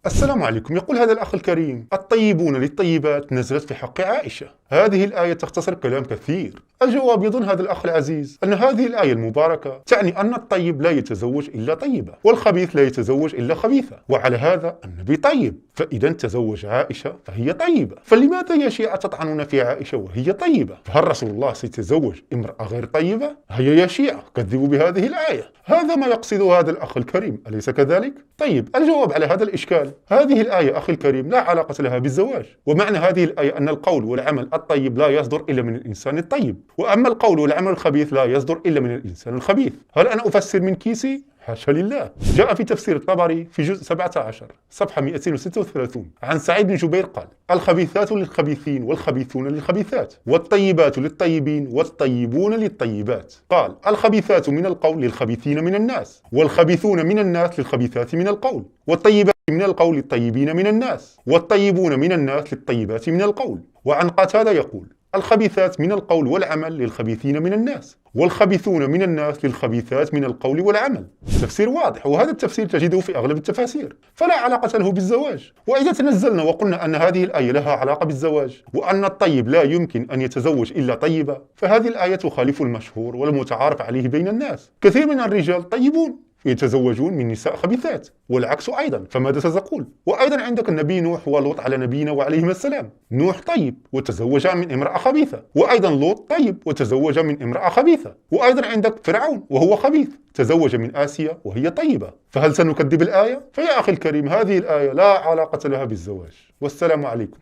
السلام عليكم. يقول هذا الأخ الكريم: الطيبون للطيبات نزلت في حق عائشة. هذه الآية تختصر كلام كثير. الجواب يظن هذا الأخ العزيز أن هذه الآية المباركة تعني أن الطيب لا يتزوج إلا طيبة، والخبيث لا يتزوج إلا خبيثة، وعلى هذا النبي طيب، فإذا تزوج عائشة فهي طيبة. فلماذا يا شيعة تطعنون في عائشة وهي طيبة؟ فهل رسول الله سيتزوج امرأة غير طيبة؟ هيا يا شيعة كذبوا بهذه الآية. هذا ما يقصده هذا الأخ الكريم، أليس كذلك؟ طيب، الجواب على هذا الإشكال: هذه الآية أخي الكريم لا علاقة لها بالزواج، ومعنى هذه الآية أن القول والعمل الطيب لا يصدر إلا من الإنسان الطيب، وأما القول والعمل الخبيث لا يصدر إلا من الإنسان الخبيث. هل أنا أفسر من كيسي؟ حاشا لله. جاء في تفسير الطبري في جزء 17 صفحة 236 عن سعيد بن جبير قال: الخبيثات للخبيثين والخبيثون للخبيثات، والطيبات للطيبين والطيبون للطيبات. قال: الخبيثات من القول للخبيثين من الناس، والخبيثون من الناس للخبيثات من القول، والطيبات من القول للطيبين من الناس، والطيبون من الناس للطيبات من القول. وعن قتادة يقول: الخبيثات من القول والعمل للخبيثين من الناس، والخبيثون من الناس للخبيثات من القول والعمل. تفسير واضح، وهذا التفسير تجده في أغلب التفاسير، فلا علاقة له بالزواج. وإذا تنزلنا وقلنا أن هذه الآية لها علاقة بالزواج، وأن الطيب لا يمكن أن يتزوج إلا طيبة، فهذه الآية تخالف المشهور والمتعارف عليه بين الناس. كثير من الرجال طيبون يتزوجون من نساء خبيثات، والعكس أيضا، فماذا ستقول؟ وأيضا عندك النبي نوح ولوط على نبينا وعليهما السلام. نوح طيب وتزوج من امرأة خبيثة، وأيضا لوط طيب وتزوج من امرأة خبيثة، وأيضا عندك فرعون وهو خبيث تزوج من آسيا وهي طيبة. فهل سنكذب الآية؟ فيا أخي الكريم، هذه الآية لا علاقة لها بالزواج. والسلام عليكم.